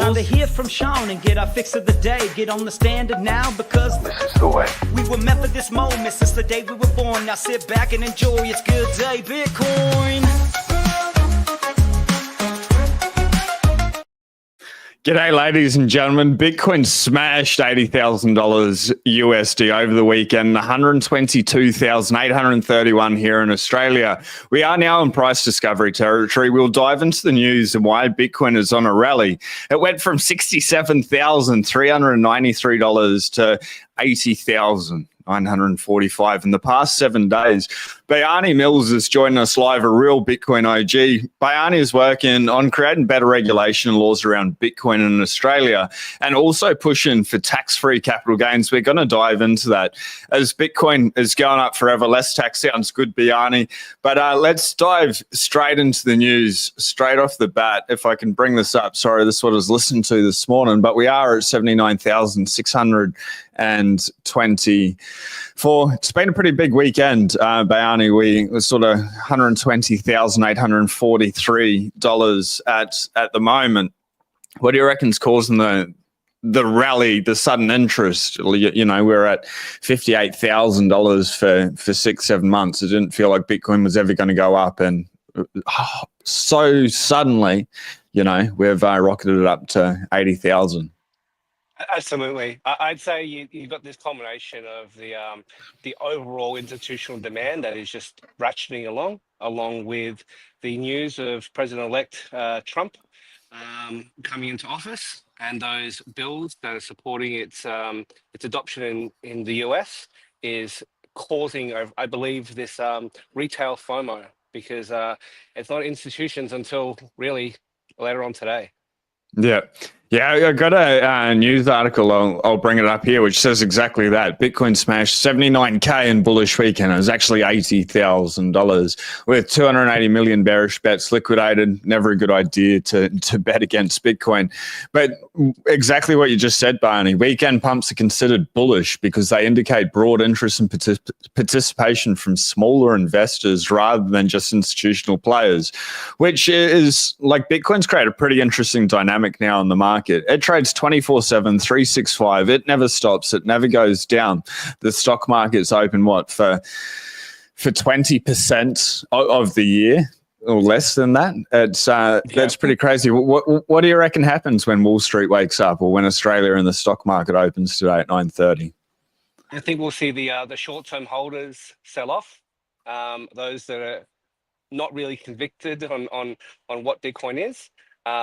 Time to hear from Sean and get our fix of the day. Get on the standard now because this is the way. We were meant for this moment since the day we were born. Now sit back and enjoy. It's good day, Bitcoin. G'day, ladies and gentlemen. Bitcoin smashed $80,000 USD over the weekend, 122,831 here in Australia. We are now in price discovery territory. We'll dive into the news and why Bitcoin is on a rally. It went from $67,393 to $80,945 in the past 7 days. Bayani Mills is joining us live, a real Bitcoin OG. Bayani is working on creating better regulation laws around Bitcoin in Australia and also pushing for tax-free capital gains. We're going to dive into that. As Bitcoin is going up forever, less tax sounds good, Bayani. But let's dive straight into the news, straight off the bat. If I can bring this up. Sorry, this is what I was listening to this morning, but we are at 79,624. It's been a pretty big weekend, Bayani. We were sort of $120,843 at the moment. What do you reckon's causing the rally, the sudden interest? You know, we're at $58,000 for 6-7 months. It didn't feel like Bitcoin was ever going to go up, and so suddenly, you know, we've rocketed it up to 80,000. Absolutely. I'd say you've got this combination of the overall institutional demand that is just ratcheting along with the news of President-elect Trump coming into office, and those bills that are supporting its adoption in the US is causing, I believe, this retail FOMO, because it's not institutions until really later on today. Yeah. Yeah, I got a news article, I'll bring it up here, which says exactly that. Bitcoin smashed 79K in bullish weekend. It was actually $80,000 with 280 million bearish bets liquidated. Never a good idea to bet against Bitcoin. But exactly what you just said, Barney. Weekend pumps are considered bullish because they indicate broad interest and participation from smaller investors rather than just institutional players, which is like Bitcoin's created a pretty interesting dynamic now in the market. It trades 24/7, 365. It never stops. It never goes down. The stock market's open, for 20% of the year or less than that. That's pretty crazy. What do you reckon happens when Wall Street wakes up, or when Australia and the stock market opens today at 9:30? I think we'll see the short-term holders sell off. Those that are not really convicted on what Bitcoin is.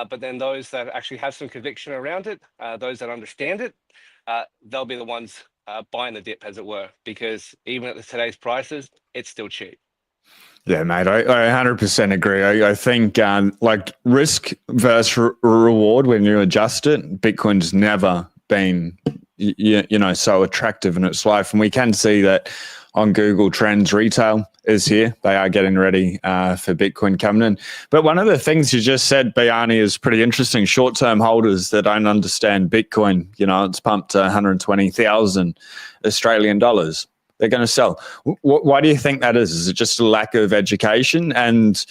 But then those that actually have some conviction around it, those that understand it, they'll be the ones buying the dip, as it were, because even at today's prices, it's still cheap. Yeah, mate, I 100% agree. I think like risk versus reward, when you adjust it, Bitcoin's never been so attractive in its life. And we can see that on Google Trends. Retail is here. They are getting ready for Bitcoin coming in. But one of the things you just said, Bayani, is pretty interesting. Short-term holders that don't understand Bitcoin, it's pumped to 120,000 Australian dollars. They're going to sell. Why do you think that is? Is it just a lack of education? And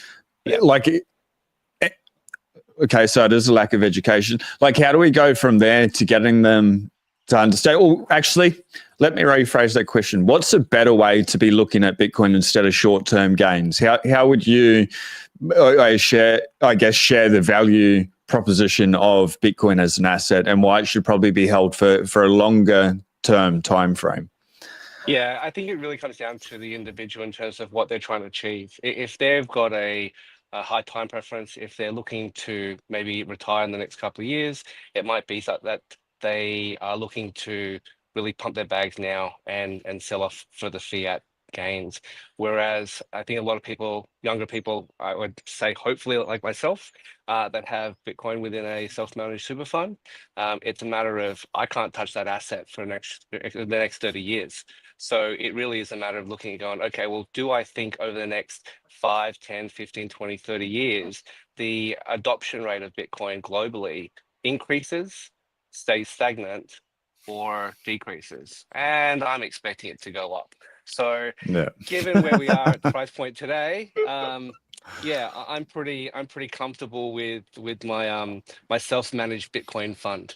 okay, so it is a lack of education. Like, how do we go from there to getting them to understand? Well, actually, let me rephrase that question. What's a better way to be looking at Bitcoin instead of short-term gains? How would you, share the value proposition of Bitcoin as an asset, and why it should probably be held for a longer-term time frame? Yeah, I think it really comes down to the individual in terms of what they're trying to achieve. If they've got a high time preference, if they're looking to maybe retire in the next couple of years, it might be that they are looking to really pump their bags now and sell off for the fiat gains. Whereas I think a lot of people, younger people, I would say, hopefully like myself, that have Bitcoin within a self-managed super fund, it's a matter of, I can't touch that asset for the next 30 years. So it really is a matter of looking and going, okay, well, do I think over the next 5, 10, 15, 20, 30 years, the adoption rate of Bitcoin globally increases, stays stagnant, or decreases? And I'm expecting it to go up. So given where we are at the price point today, Yeah, I'm pretty comfortable with my my self-managed Bitcoin fund.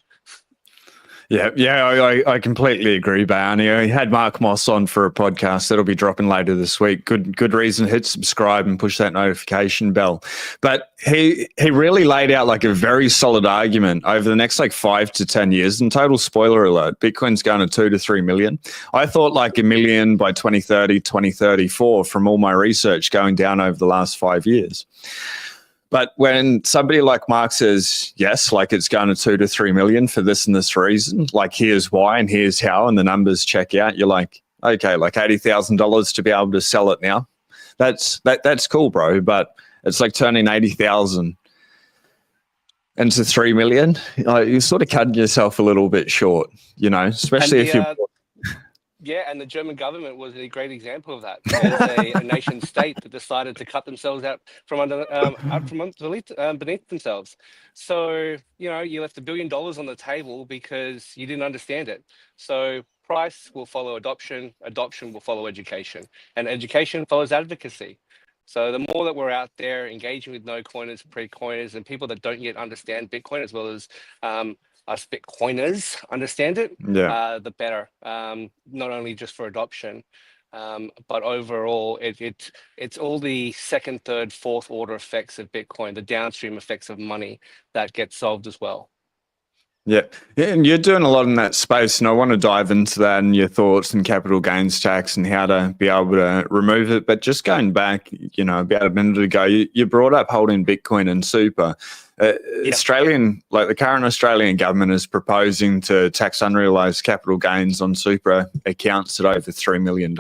Yeah, I completely agree, Bayani. I had Mark Moss on for a podcast that'll be dropping later this week. Good reason to hit subscribe and push that notification bell. But he really laid out like a very solid argument over the next like 5 to 10 years. And total spoiler alert, Bitcoin's going to 2 to 3 million. I thought like a million by 2030, 2034 from all my research going down over the last 5 years. But when somebody like Mark says, yes, like it's going to 2 to 3 million for this and this reason, like here's why and here's how, and the numbers check out, you're like, okay, like $80,000 to be able to sell it now. That's cool, bro. But it's like turning 80,000 into 3 million. You're sort of cutting yourself a little bit short, especially if you're. Yeah, and the German government was a great example of that. There's a nation state that decided to cut themselves out from beneath themselves. So you left $1 billion on the table because you didn't understand it. So price will follow adoption, adoption will follow education, and education follows advocacy. So the more that we're out there engaging with no coiners, pre-coiners, and people that don't yet understand Bitcoin, as well as us Bitcoiners understand it, the better. Not only just for adoption, but overall, it's all the second, third, fourth order effects of Bitcoin, the downstream effects of money that get solved as well. Yeah, and you're doing a lot in that space, and I want to dive into that and your thoughts and capital gains tax and how to be able to remove it. But just going back, about a minute ago, you brought up holding Bitcoin and super. Australian, like the current Australian government is proposing to tax unrealized capital gains on super accounts at over $3 million,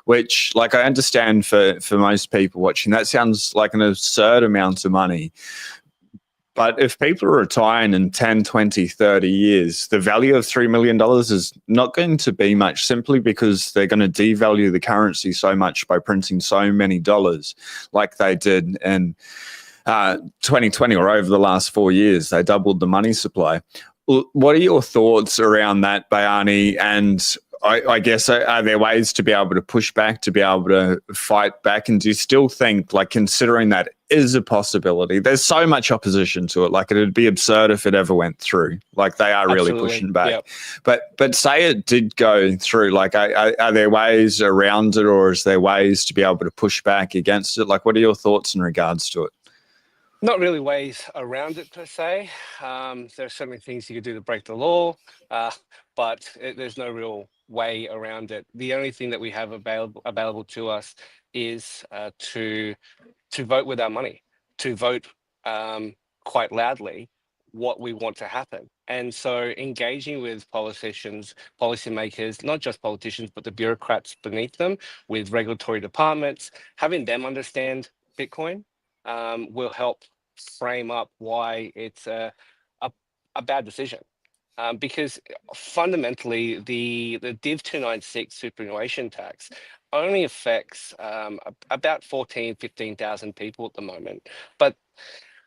which, like, I understand for most people watching, that sounds like an absurd amount of money. But if people are retiring in 10, 20, 30 years, the value of $3 million is not going to be much, simply because they're going to devalue the currency so much by printing so many dollars like they did in 2020 or over the last 4 years. They doubled the money supply. What are your thoughts around that, Bayani? And I guess, are there ways to be able to push back, to be able to fight back? And do you still think, like, considering that is a possibility, there's so much opposition to it, like it'd be absurd if it ever went through, like they are really pushing back. Yep. But say it did go through, like, are there ways around it, or is there ways to be able to push back against it? Like, what are your thoughts in regards to it? Not really ways around it per se. There's certainly things you could do to break the law, but there's no real way around it. The only thing that we have available to us is to vote with our money, to vote quite loudly what we want to happen. And so engaging with politicians, policymakers, not just politicians, but the bureaucrats beneath them, with regulatory departments, having them understand Bitcoin will help frame up why it's a bad decision. Because fundamentally, the Div 296 superannuation tax only affects about 15,000 people at the moment. But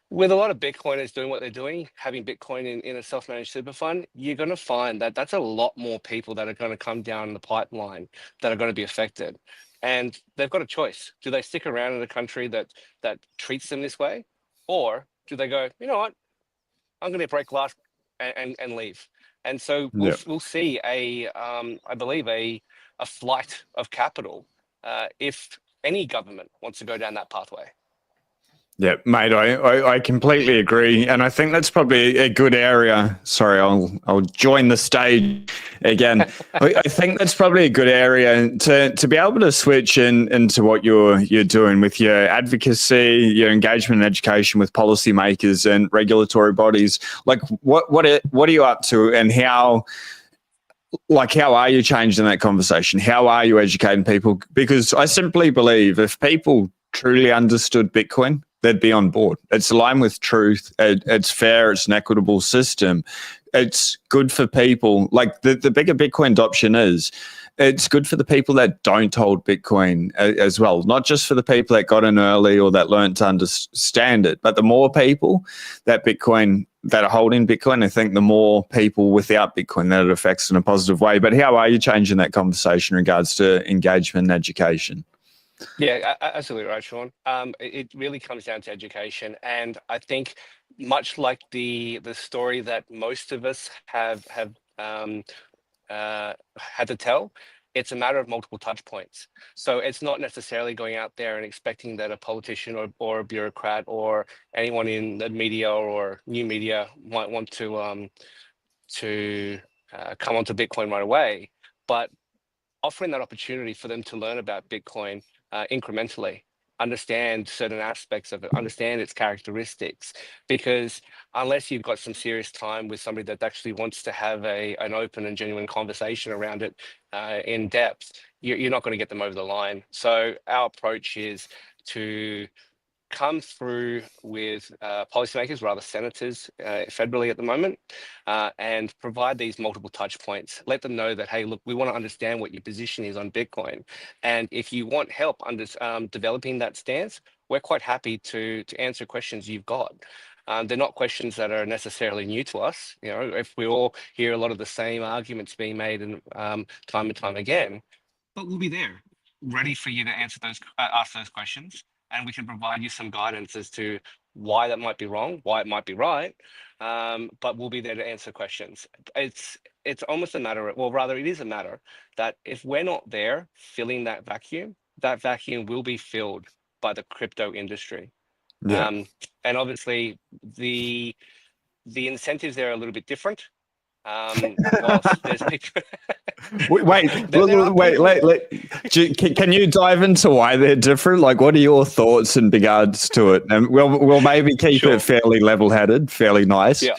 with a lot of Bitcoiners doing what they're doing, having Bitcoin in a self-managed super fund, you're going to find that that's a lot more people that are going to come down the pipeline that are going to be affected. And they've got a choice. Do they stick around in a country that treats them this way? Or do they go, you know what, I'm going to break glass and leave? And so we'll see I believe a flight of capital if any government wants to go down that pathway. Yeah, mate, I completely agree, and I think that's probably a good area. Sorry, I'll join the stage again. I think that's probably a good area to be able to switch into what you're doing with your advocacy, your engagement and education with policymakers and regulatory bodies. Like, what are you up to, and how are you changing that conversation? How are you educating people? Because I simply believe if people truly understood Bitcoin, they'd be on board. It's aligned with truth. It's fair. It's an equitable system. It's good for people. Like, the bigger Bitcoin adoption is, it's good for the people that don't hold Bitcoin as well. Not just for the people that got in early or that learned to understand it, but the more people that are holding Bitcoin, I think the more people without Bitcoin that it affects in a positive way. But how are you changing that conversation in regards to engagement and education? Yeah, absolutely right, Sean. It really comes down to education, and I think much like the story that most of us have had to tell, it's a matter of multiple touch points. So it's not necessarily going out there and expecting that a politician or a bureaucrat or anyone in the media or new media might want to come onto Bitcoin right away, but offering that opportunity for them to learn about Bitcoin incrementally, understand certain aspects of it, understand its characteristics, because unless you've got some serious time with somebody that actually wants to have an open and genuine conversation around it in depth, you're not going to get them over the line. So our approach is to come through with policymakers, rather senators federally at the moment, and provide these multiple touch points. Let them know that, hey, look, we want to understand what your position is on Bitcoin. And if you want help under developing that stance, we're quite happy to answer questions you've got. They're not questions that are necessarily new to us. You know, if we all hear a lot of the same arguments being made and time and time again, but we'll be there, ready for you to answer those, ask those questions, and we can provide you some guidance as to why that might be wrong, why it might be right. But we'll be there to answer questions. It's almost a matter of, well, rather, it is a matter that if we're not there filling that vacuum will be filled by the crypto industry. Yeah. And obviously, the incentives there are a little bit different. Whilst there's people, Wait, there are wait, people. can you dive into why they're different? Like, what are your thoughts in regards to it? And we'll maybe keep Sure. it fairly level-headed, fairly nice. Yeah.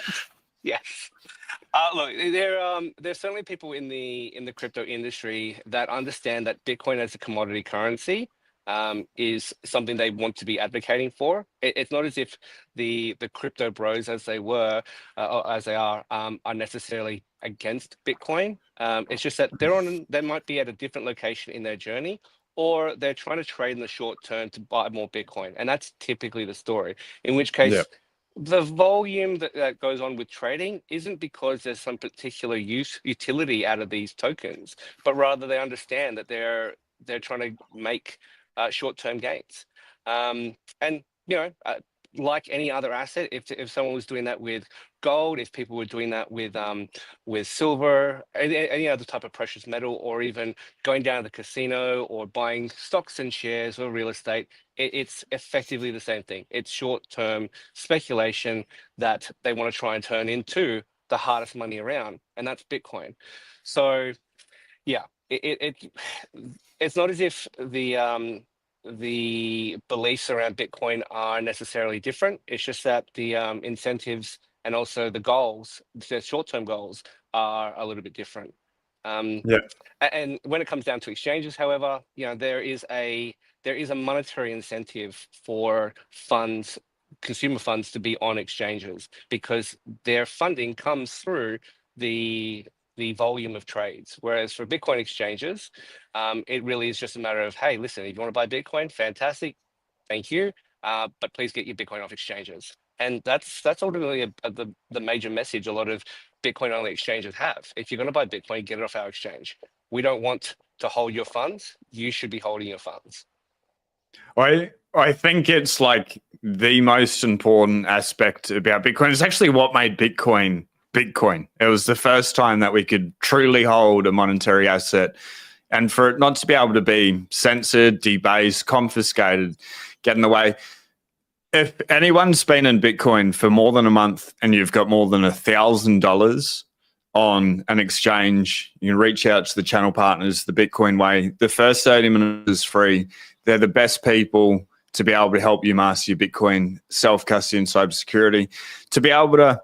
Yes. Look, there's certainly people in the crypto industry that understand that Bitcoin as a commodity currency is something they want to be advocating for. It's not as if the crypto bros, as they were or as they are necessarily against Bitcoin. It's just that they might be at a different location in their journey, or they're trying to trade in the short term to buy more Bitcoin, and that's typically the story. In which case, Yeah. the volume that goes on with trading isn't because there's some particular utility out of these tokens, but rather they understand that they're trying to make short-term gains. And you know, like any other asset, if someone was doing that with gold, if people were doing that with silver, any other type of precious metal, or even going down to the casino or buying stocks and shares or real estate, it's effectively the same thing. It's short-term speculation that they want to try and turn into the hardest money around, and that's Bitcoin. So yeah, it's not as if the beliefs around Bitcoin are necessarily different. It's just that the incentives and also the goals, the short-term goals, are a little bit different. Yeah. And when it comes down to exchanges, however, you know, there is a monetary incentive for funds, consumer funds, to be on exchanges, because their funding comes through the volume of trades. Whereas for Bitcoin exchanges, it really is just a matter of, hey, listen, if you want to buy Bitcoin, fantastic, thank you, but please get your Bitcoin off exchanges. And that's ultimately the major message a lot of Bitcoin only exchanges have. If you're going to buy Bitcoin, get it off our exchange. We don't want to hold your funds. You should be holding your funds. I think it's like the most important aspect about Bitcoin. It's actually what made Bitcoin Bitcoin. It was the first time that we could truly hold a monetary asset, and for it not to be able to be censored, debased, confiscated, get in the way. If anyone's been in Bitcoin for more than a month and you've got more than $1,000 on an exchange, you can reach out to the channel partners, the Bitcoin Way. The first 30 minutes is free. They're the best people to be able to help you master your Bitcoin self-custody and cybersecurity, to be able to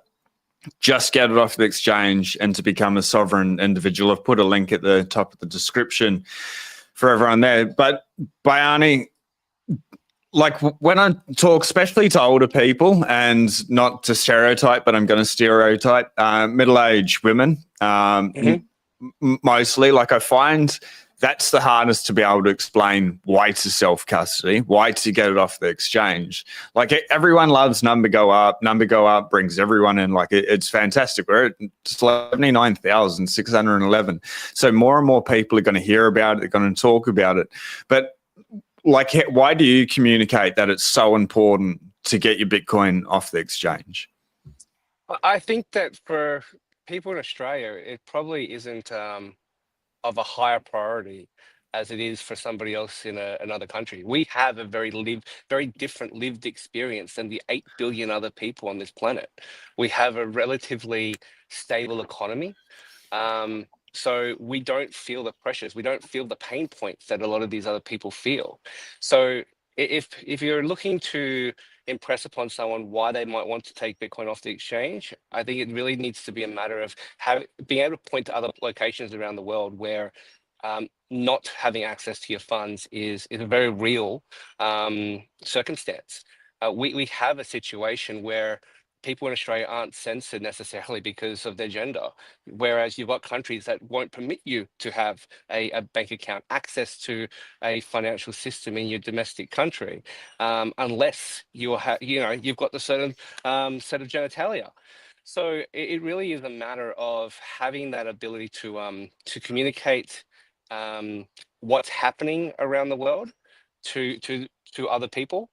just get it off the exchange and to become a sovereign individual. I've put a link at the top of the description for everyone there. But Bayani, like when I talk, especially to older people, and not to stereotype, but I'm going to stereotype middle-aged women, mostly. Like, I find that's the hardest to be able to explain why to self-custody, why to get it off the exchange. Like, everyone loves number go up brings everyone in. Like, it's fantastic. We're at 79,611. So more and more people are going to hear about it. They're going to talk about it. But like, why do you communicate that it's so important to get your Bitcoin off the exchange? I think that for people in Australia, it probably isn't of a higher priority as it is for somebody else in another country. We have a very different lived experience than the 8 billion other people on this planet. We have a relatively stable economy. So we don't feel the pressures, we don't feel the pain points that a lot of these other people feel. So if you're looking to impress upon someone why they might want to take Bitcoin off the exchange, I think it really needs to be a matter of being able to point to other locations around the world where not having access to your funds is a very real circumstance. We have a situation where people in Australia aren't censored necessarily because of their gender, whereas you've got countries that won't permit you to have a bank account, access to a financial system in your domestic country, unless you've got the certain set of genitalia. So it really is a matter of having that ability to communicate what's happening around the world to other people,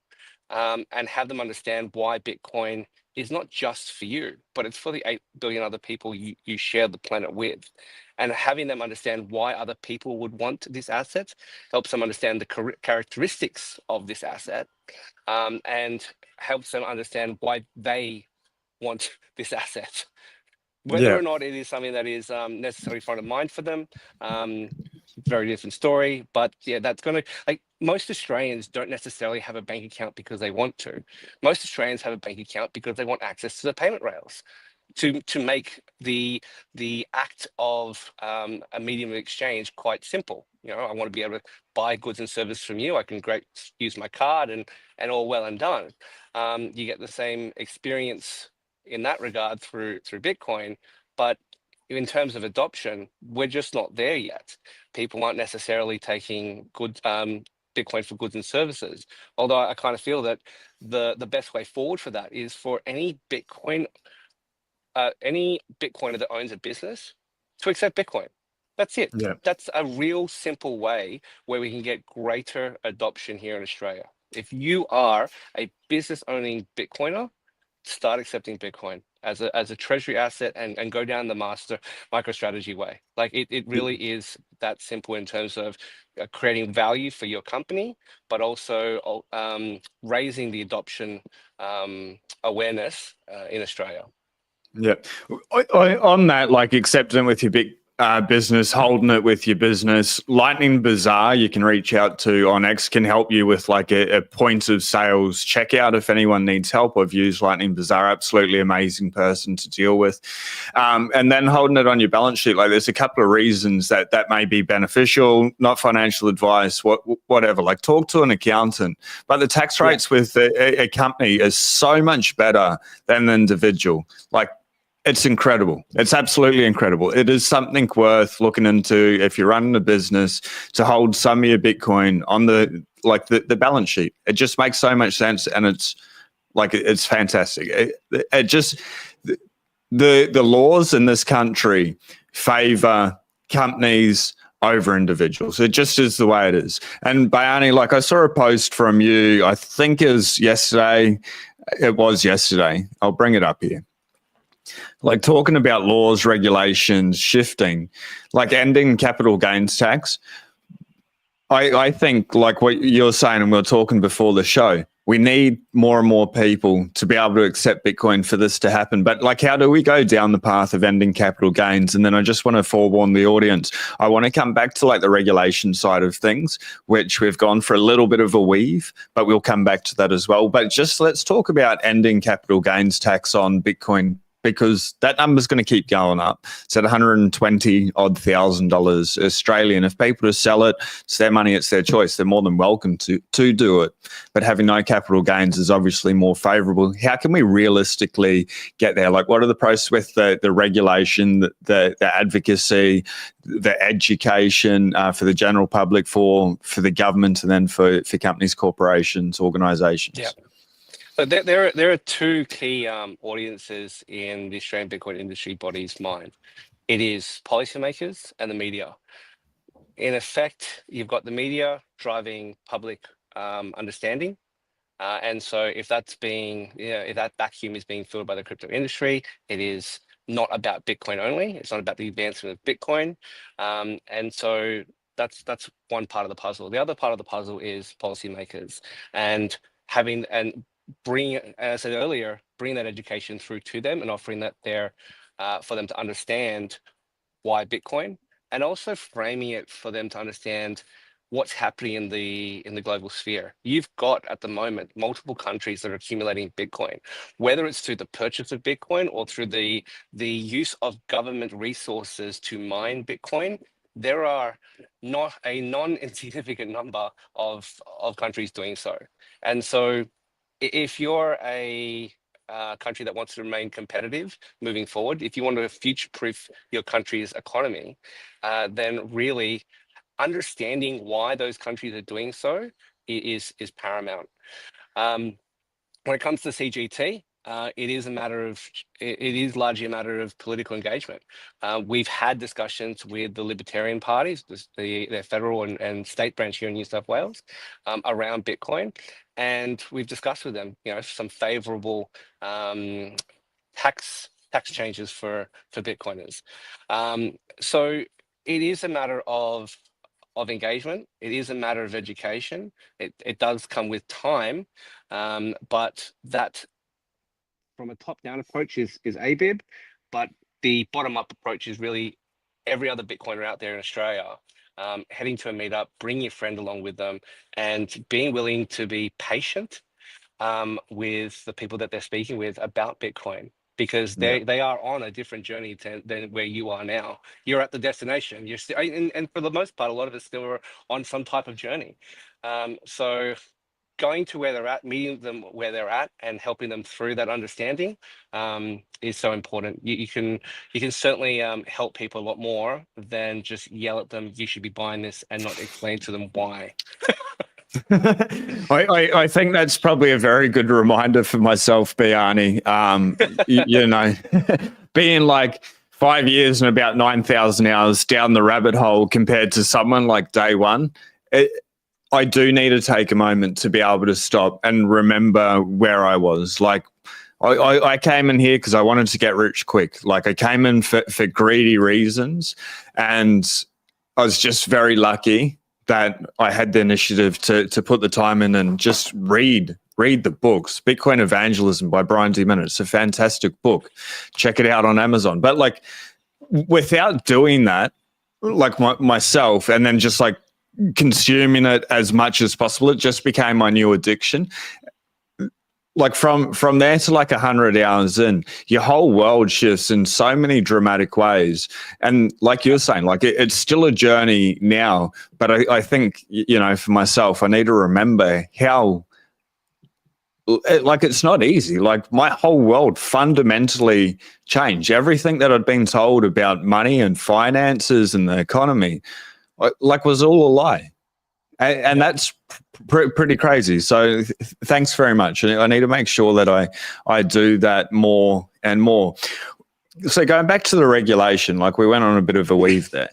and have them understand why Bitcoin is not just for you, but it's for the 8 billion other people you share the planet with. And having them understand why other people would want this asset helps them understand the characteristics of this asset, and helps them understand why they want this asset. Whether Yeah. or not it is something that is necessarily front of mind for them, very different story. But yeah, that's going to, like, most Australians don't necessarily have a bank account because they want to. Most Australians have a bank account because they want access to the payment rails to make the act of a medium of exchange quite simple. I want to be able to buy goods and services from you. I can use my card and all well and done. You get the same experience in that regard through Bitcoin, but in terms of adoption, we're just not there yet. People aren't necessarily taking Bitcoin for goods and services. Although I kind of feel that the best way forward for that is for any Bitcoiner that owns a business to accept Bitcoin. That's it. Yeah. That's a real simple way where we can get greater adoption here in Australia. If you are a business owning Bitcoiner, start accepting Bitcoin as a treasury asset and go down the master MicroStrategy way. Like it really is that simple in terms of creating value for your company, but also raising the adoption awareness in Australia. Yeah. On that, like accepting with your big business, holding it with your business, Lightning Bazaar, you can reach out to on X, can help you with like a point of sales checkout if anyone needs help. I've used Lightning Bazaar, absolutely amazing person to deal with. And then holding it on your balance sheet, like there's a couple of reasons that may be beneficial, not financial advice, whatever, like talk to an accountant. But the tax rates with a company is so much better than an individual. Like, it's incredible. It's absolutely incredible. It is something worth looking into if you're running a business to hold some of your Bitcoin on the balance sheet. It just makes so much sense, and it's fantastic. It just the laws in this country favor companies over individuals. It just is the way it is. And Bayani, like I saw a post from you, I think it was yesterday. It was yesterday. I'll bring it up here. Like talking about laws, regulations, shifting, like ending capital gains tax. I think like what you're saying, and we were talking before the show, we need more and more people to be able to accept Bitcoin for this to happen. But like, how do we go down the path of ending capital gains? And then I just want to forewarn the audience, I want to come back to like the regulation side of things, which we've gone for a little bit of a weave, but we'll come back to that as well. But just let's talk about ending capital gains tax on Bitcoin, because that number is going to keep going up. It's at $120,000 Australian. If people just sell it, it's their money, it's their choice. They're more than welcome to do it. But having no capital gains is obviously more favourable. How can we realistically get there? Like, what are the process with the regulation, the advocacy, the education for the general public, for the government, and then for companies, corporations, organisations? Yeah. So there are two key audiences in the Australian Bitcoin industry body's mind. It is policymakers and the media. In effect, you've got the media driving public understanding. And so if that's being, if that vacuum is being filled by the crypto industry, it is not about Bitcoin only. It's not about the advancement of Bitcoin. And so that's one part of the puzzle. The other part of the puzzle is policymakers and bring, as I said earlier, bring that education through to them and offering that there for them to understand why Bitcoin, and also framing it for them to understand what's happening in the global sphere. You've got at the moment multiple countries that are accumulating Bitcoin, whether it's through the purchase of Bitcoin or through the use of government resources to mine Bitcoin. There are not a non-insignificant number of countries doing so. And so if you're a country that wants to remain competitive moving forward, if you want to future-proof your country's economy, then really understanding why those countries are doing so is paramount. When it comes to CGT, it is largely a matter of political engagement. We've had discussions with the Libertarian parties, the federal and state branch here in New South Wales, around Bitcoin, and we've discussed with them, some favourable tax changes for Bitcoiners. So it is a matter of engagement. It is a matter of education. It does come with time, but that from a top-down approach is ABIB, but the bottom-up approach is really every other Bitcoiner out there in Australia, heading to a meetup, bring your friend along with them, and being willing to be patient with the people that they're speaking with about Bitcoin, because they are on a different journey than where you are now. You're at the destination. You're still, and for the most part, a lot of us still are on some type of journey. So going to where they're at, meeting them where they're at, and helping them through that understanding is so important. You can certainly help people a lot more than just yell at them, you should be buying this, and not explain to them why. I think that's probably a very good reminder for myself, Bayani. Being like 5 years and about 9,000 hours down the rabbit hole compared to someone like day one, I do need to take a moment to be able to stop and remember where I was. Like, I came in here because I wanted to get rich quick. Like, I came in for greedy reasons, and I was just very lucky that I had the initiative to put the time in and just read the books. Bitcoin Evangelism by Brian D. Minute. It's a fantastic book. Check it out on Amazon. But like, without doing that, like myself, and then just like consuming it as much as possible, it just became my new addiction. Like from there to like 100 hours in, your whole world shifts in so many dramatic ways. And like you're saying, like it's still a journey now, but I think, for myself, I need to remember how, like, it's not easy. Like, my whole world fundamentally changed. Everything that I'd been told about money and finances and the economy, like, was all a lie. And that's pretty crazy. So thanks very much. I need to make sure that I do that more and more. So going back to the regulation, like, we went on a bit of a weave there.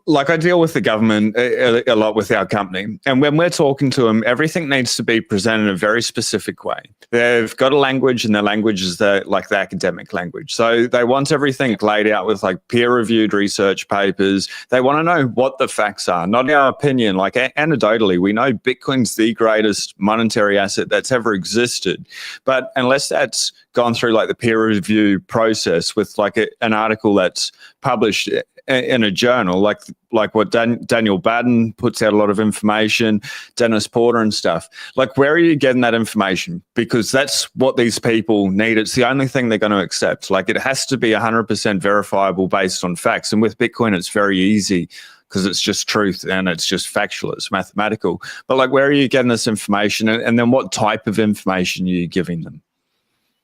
Like, I deal with the government a lot with our company, and when we're talking to them, everything needs to be presented in a very specific way. They've got a language, and their language is the academic language. So they want everything laid out with like peer-reviewed research papers. They want to know what the facts are, not our opinion. Like, anecdotally, we know Bitcoin's the greatest monetary asset that's ever existed, but unless that's gone through like the peer review process with like an article that's published in a journal, like what Daniel Batten puts out a lot of information, Dennis Porter and stuff. Like, where are you getting that information? Because that's what these people need. It's the only thing they're going to accept. Like, it has to be 100% verifiable based on facts. And with Bitcoin, it's very easy because it's just truth and it's just factual. It's mathematical. But like, where are you getting this information? And then what type of information are you giving them?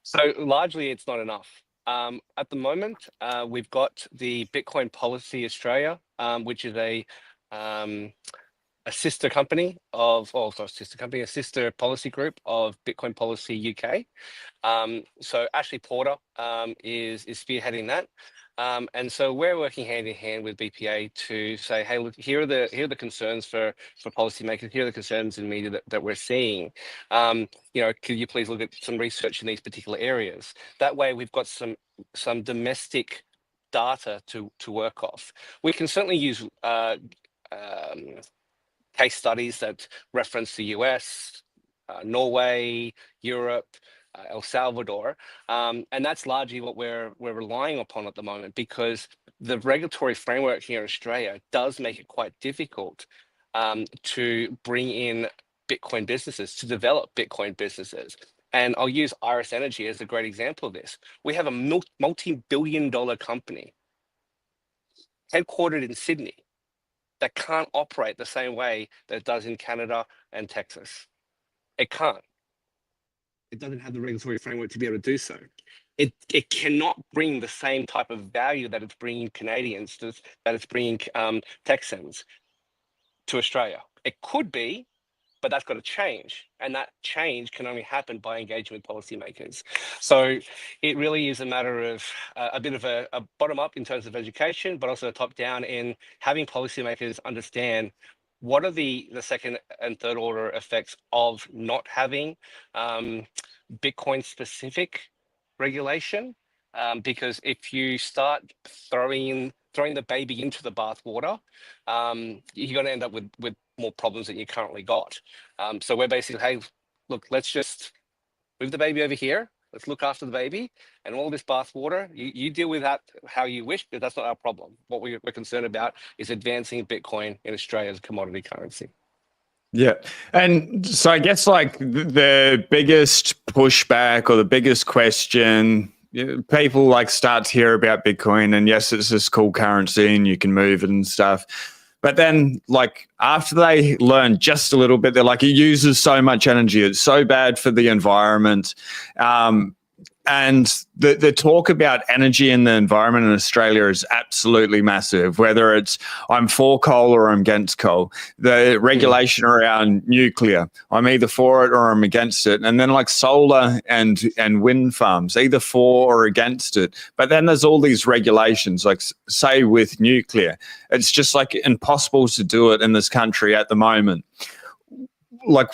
So largely, it's not enough. At the moment, we've got the Bitcoin Policy Australia, which is a a sister company of, oh, sorry, sister company, a sister policy group of Bitcoin Policy UK. So Ashley Porter is spearheading that. And so we're working hand in hand with BPA to say, hey, look, here are the concerns for policymakers. Here are the concerns in media that we're seeing. Could you please look at some research in these particular areas? That way, we've got some domestic data to work off. We can certainly use case studies that reference the US, Norway, Europe, El Salvador, and that's largely what we're relying upon at the moment, because the regulatory framework here in Australia does make it quite difficult to bring in Bitcoin businesses, to develop Bitcoin businesses. And I'll use Iris Energy as a great example of this. We have a multi-billion-dollar company headquartered in Sydney that can't operate the same way that it does in Canada and Texas. It can't. It doesn't have the regulatory framework to be able to do so. It cannot bring the same type of value that it's bringing Canadians, that it's bringing Texans to Australia. It could be, but that's got to change. And that change can only happen by engaging with policymakers. So it really is a matter of a bit of a bottom up in terms of education, but also a top down in having policymakers understand what are the second and third order effects of not having Bitcoin specific regulation. Because if you start throwing the baby into the bathwater, you're going to end up with more problems than you currently got. So we're basically, hey, look, let's just move the baby over here. Let's look after the baby, and all this bathwater, you deal with that how you wish, but that's not our problem. What we're concerned about is advancing Bitcoin in Australia as a commodity currency. Yeah. And so I guess like the biggest pushback or the biggest question, people like start to hear about Bitcoin, and yes, it's this cool currency and you can move it and stuff. But then like after they learn just a little bit, they're like, it uses so much energy. It's so bad for the environment. And the talk about energy in the environment in Australia is absolutely massive, whether it's I'm for coal or I'm against coal. The regulation around nuclear, I'm either for it or I'm against it. And then like solar and wind farms, either for or against it. But then there's all these regulations, like say with nuclear, it's just like impossible to do it in this country at the moment. Like,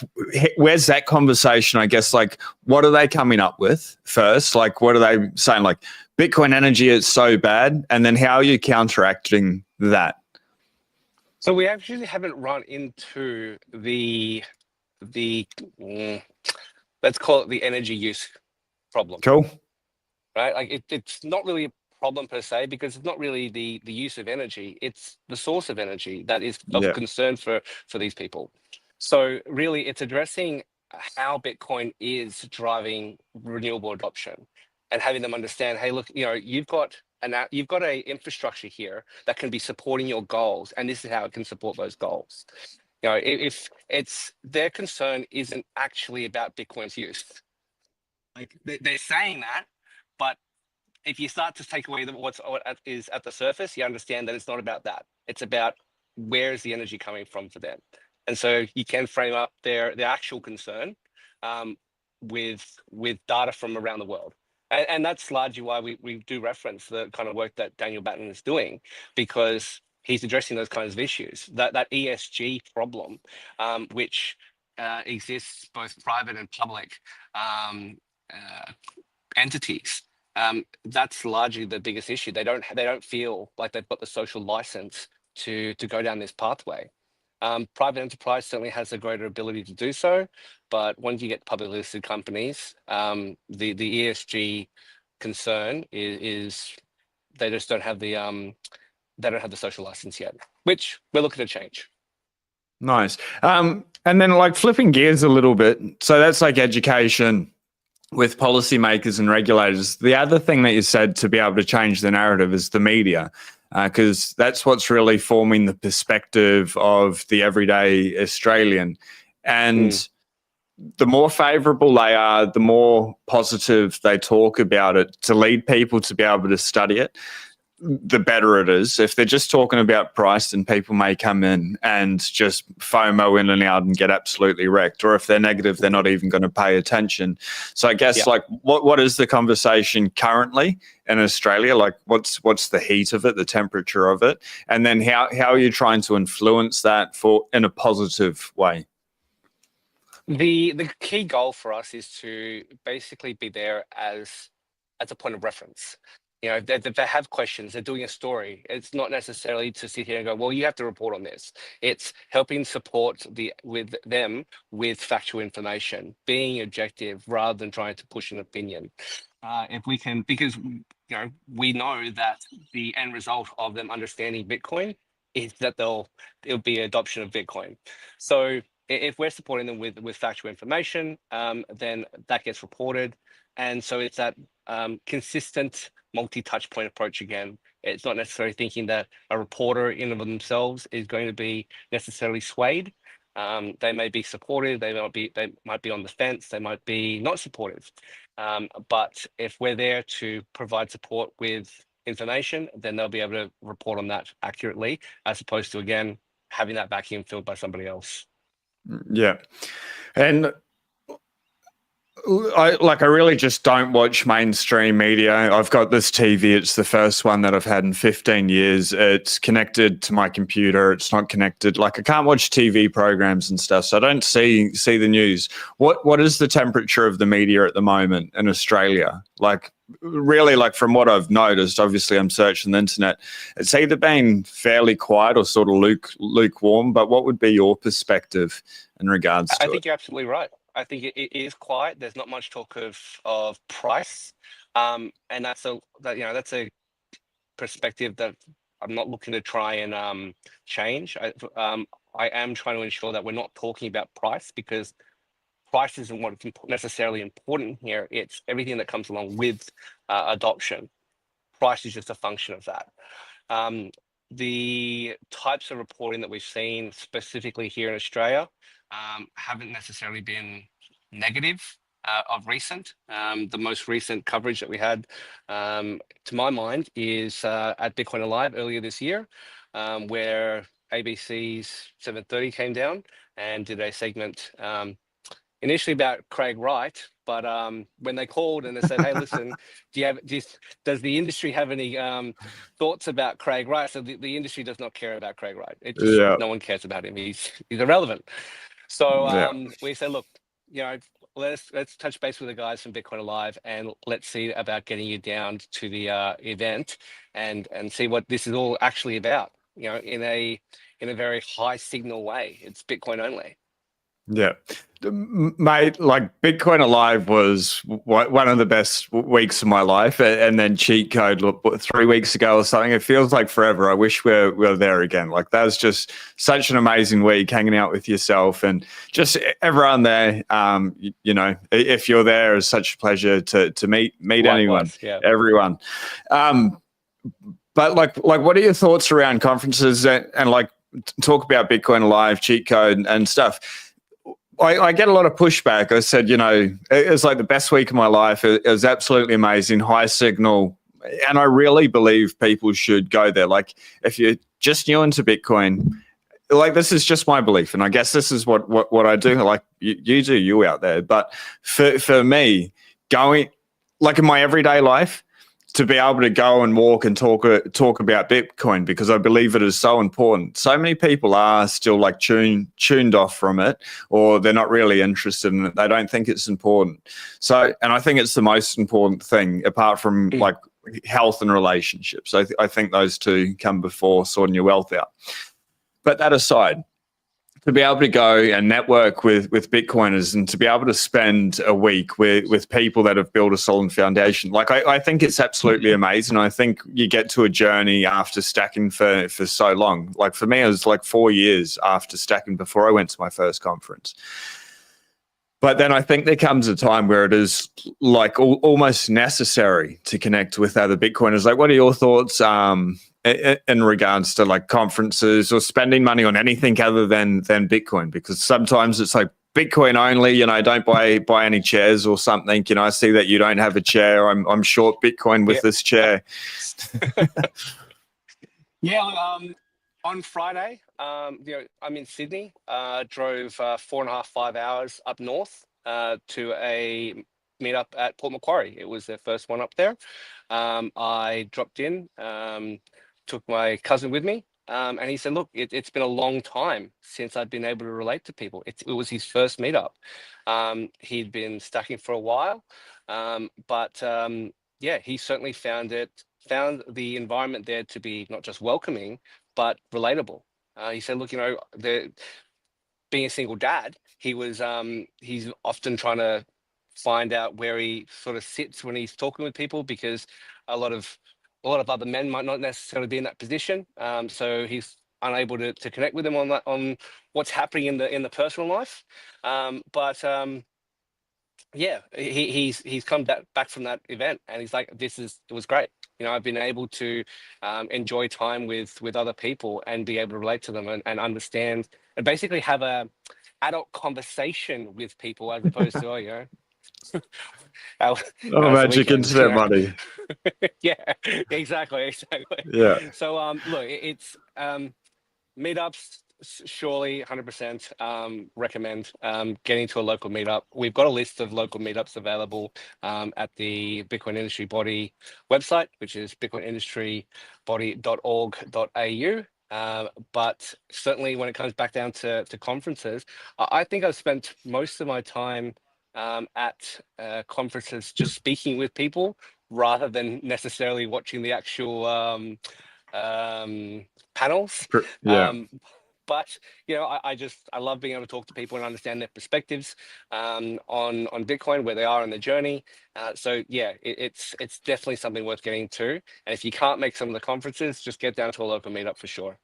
where's that conversation? I guess, like, what are they coming up with first? Like, what are they saying? Like, Bitcoin energy is so bad, and then how are you counteracting that? So we actually haven't run into the let's call it the energy use problem. Cool. Right? Like, it's not really a problem per se, because it's not really the use of energy. It's the source of energy that is of concern for these people. So really, it's addressing how Bitcoin is driving renewable adoption, and having them understand, hey, look, you've got a infrastructure here that can be supporting your goals, and this is how it can support those goals. If it's their concern isn't actually about Bitcoin's use, like they're saying that, but if you start to take away what is at the surface, you understand that it's not about that. It's about where is the energy coming from for them. And so you can frame up their actual concern with data from around the world. And that's largely why we do reference the kind of work that Daniel Batten is doing, because he's addressing those kinds of issues. That ESG problem, which exists both private and public entities. That's largely the biggest issue. They don't feel like they've got the social license to go down this pathway. Private enterprise certainly has a greater ability to do so, but once you get publicly listed companies, the ESG concern is they just don't have the social license yet, which we're looking to change. Nice. And then like flipping gears a little bit, so that's like education with policymakers and regulators. The other thing that you said to be able to change the narrative is the media. Because that's what's really forming the perspective of the everyday Australian. And the more favourable they are, the more positive they talk about it to lead people to be able to study it. the better it is. If they're just talking about price, then people may come in and just FOMO in and out and get absolutely wrecked. Or if they're negative, they're not even going to pay attention. So I guess like what is the conversation currently in Australia? Like what's the heat of it, the temperature of it? And then how are you trying to influence that in a positive way? The key goal for us is to basically be there as a point of reference. You know, if they have questions, they're doing a story. It's not necessarily to sit here and go, well, you have to report on this. It's helping support with factual information, being objective rather than trying to push an opinion. If we can, because we know that the end result of them understanding Bitcoin is that it'll be adoption of Bitcoin. So if we're supporting them with factual information, then that gets reported. And so it's that consistent multi-touch point approach again. It's not necessarily thinking that a reporter in and of themselves is going to be necessarily swayed. They may be supportive, they might be on the fence, they might be not supportive. But if we're there to provide support with information, then they'll be able to report on that accurately, as opposed to, again, having that vacuum filled by somebody else. Yeah. And I really just don't watch mainstream media. I've got this TV. It's the first one that I've had in 15 years. It's connected to my computer. It's not connected. Like I can't watch TV programs and stuff. So I don't see the news. What is the temperature of the media at the moment in Australia? Like really, like from what I've noticed, obviously I'm searching the internet, it's either been fairly quiet or sort of lukewarm, but what would be your perspective in regards to it? I think you're absolutely right. I think it is quiet. There's not much talk of price, and that's a perspective that I'm not looking to try and change. I am trying to ensure that we're not talking about price, because price isn't what's necessarily important here. It's everything that comes along with adoption. Price is just a function of that. The types of reporting that we've seen specifically here in Australia haven't necessarily been negative of recent. The most recent coverage that we had, to my mind, is at Bitcoin Alive earlier this year, where ABC's 7:30 came down and did a segment initially about Craig Wright, but when they called and they said, "Hey, listen, does the industry have any thoughts about Craig Wright?" So the industry does not care about Craig Wright. No one cares about him. He's irrelevant. So we said, look, let's touch base with the guys from Bitcoin Alive and let's see about getting you down to the event and see what this is all actually about. In a very high signal way. It's Bitcoin only. Yeah, mate, like Bitcoin Alive was one of the best weeks of my life. And then Cheat Code, 3 weeks ago or something. It feels like forever. I wish we were there again. Like that was just such an amazing week, hanging out with yourself and just everyone there. If you're there, it's such a pleasure to meet anyone, everyone. But like, what are your thoughts around conferences and like talk about Bitcoin Alive, Cheat Code and stuff? I get a lot of pushback. I said, it was like the best week of my life. It was absolutely amazing, high signal. And I really believe people should go there. Like if you're just new into Bitcoin, like this is just my belief. And I guess this is what I do. Like you do, you out there. But for me, going like in my everyday life, to be able to go and walk and talk about Bitcoin, because I believe it is so important. So many people are still like tuned off from it, or they're not really interested in it. They don't think it's important. So, and I think it's the most important thing apart from like health and relationships. I think those two come before sorting your wealth out. But that aside, to be able to go and network with Bitcoiners and to be able to spend a week with people that have built a solid foundation, like I think it's absolutely amazing. I think you get to a journey after stacking for so long. Like for me, it was like 4 years after stacking before I went to my first conference. But then I think there comes a time where it is like almost necessary to connect with other Bitcoiners. Like, what are your thoughts in regards to like conferences or spending money on anything other than Bitcoin? Because sometimes it's like Bitcoin only, don't buy any chairs or something. I see that you don't have a chair. I'm short Bitcoin with this chair. Yeah, on Friday, I'm in Sydney. Drove 4.5, 5 hours up north to a meetup at Port Macquarie. It was their first one up there. I dropped in, took my cousin with me, and he said, "Look, it's been a long time since I've been able to relate to people." It was his first meetup. He'd been stacking for a while, but yeah, he certainly found the environment there to be not just welcoming, but relatable. He said, "Look, being a single dad, he's often trying to find out where he sort of sits when he's talking with people, because a lot of other men might not necessarily be in that position. So he's unable to connect with them on what's happening in the personal life. But yeah, he's come back from that event, and he's like, it was great. I've been able to enjoy time with other people and be able to relate to them and understand and basically have a adult conversation with people, as opposed to how was the Magic weekend, internet money. Yeah, exactly. Yeah. So look, it's meetups, surely 100% recommend getting to a local meetup. We've got a list of local meetups available at the Bitcoin Industry Body website, which is bitcoinindustry.body.org.au. But certainly when it comes back down to conferences, I think I've spent most of my time at conferences just speaking with people rather than necessarily watching the actual panels. Yeah. But I love being able to talk to people and understand their perspectives on Bitcoin, where they are in the journey. So yeah, it's definitely something worth getting to. And if you can't make some of the conferences, just get down to a local meetup for sure.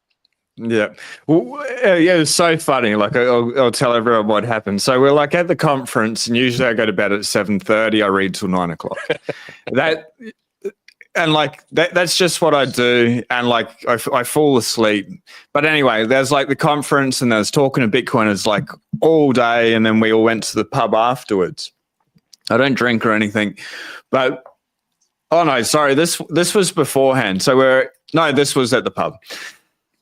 Yeah. Well, yeah, it's so funny. Like I'll tell everyone what happened. So we're like at the conference, and usually I go to bed at 7:30. I read till 9 o'clock. That's just what I do. And like I fall asleep. But anyway, there's like the conference, and there's talking to Bitcoiners like all day, and then we all went to the pub afterwards. I don't drink or anything, but oh no, sorry, this was beforehand. So this was at the pub.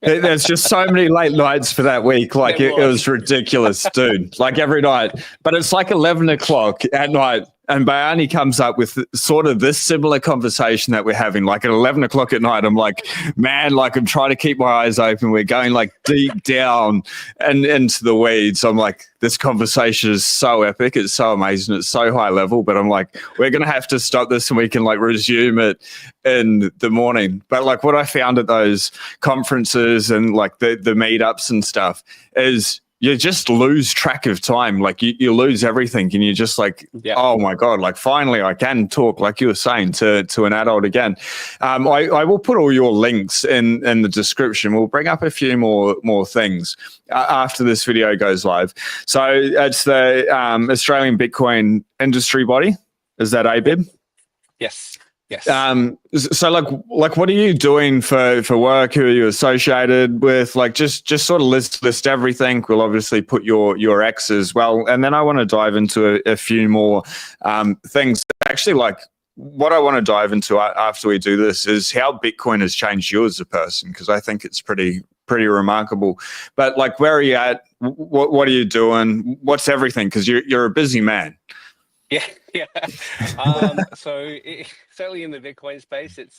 There's just so many late nights for that week. Like it was ridiculous, dude. Like every night. But it's like 11 o'clock at night, and Bayani comes up with sort of this similar conversation that we're having. Like at 11 o'clock at night, I'm like, man, like I'm trying to keep my eyes open. We're going like deep down and into the weeds. I'm like, this conversation is so epic. It's so amazing. It's so high level. But I'm like, we're going to have to stop this, and we can like resume it in the morning. But like what I found at those conferences and like the meetups and stuff is you just lose track of time. Like you lose everything, and you're just like, oh my God, like finally I can talk, like you were saying, to an adult again. I will put all your links in the description. We'll bring up a few more things after this video goes live. So it's the Australian Bitcoin Industry Body. Is that ABIB? Yes. Yes. So like what are you doing for work? Who are you associated with? Like just sort of list everything. We'll obviously put your X as well. And then I want to dive into a few more things. Actually, like what I want to dive into after we do this is how Bitcoin has changed you as a person, because I think it's pretty remarkable. But like, where are you at? What are you doing? What's everything? Because you're a busy man. Yeah. So certainly in the Bitcoin space, it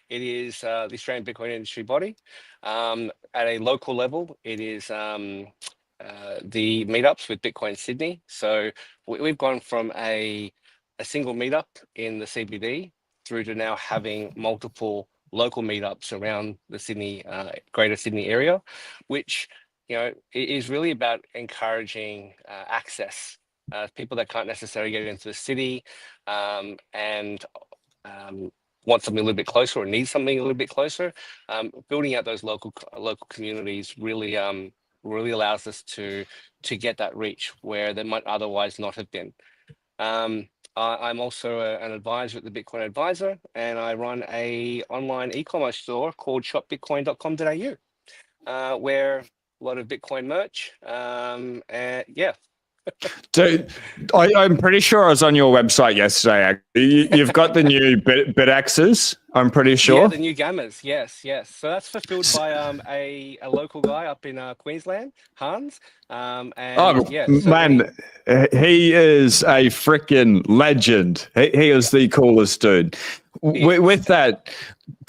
is the Australian Bitcoin Industry Body. At a local level, it is the meetups with Bitcoin Sydney. So we've gone from a single meetup in the CBD through to now having multiple local meetups around the Sydney, Greater Sydney area, which it is really about encouraging access. People that can't necessarily get into the city and want something a little bit closer or need something a little bit closer, building out those local communities really allows us to get that reach where they might otherwise not have been. I'm also an advisor at the Bitcoin Advisor, and I run a online e-commerce store called shopbitcoin.com.au, where a lot of Bitcoin merch, and yeah. Dude, I'm pretty sure I was on your website yesterday. You've got the new Bitaxes, I'm pretty sure. Yeah, the new gammas. Yes. So that's fulfilled by a local guy up in Queensland, Hans. And Oh, yeah, man, he is a freaking legend. He is the coolest dude. With that,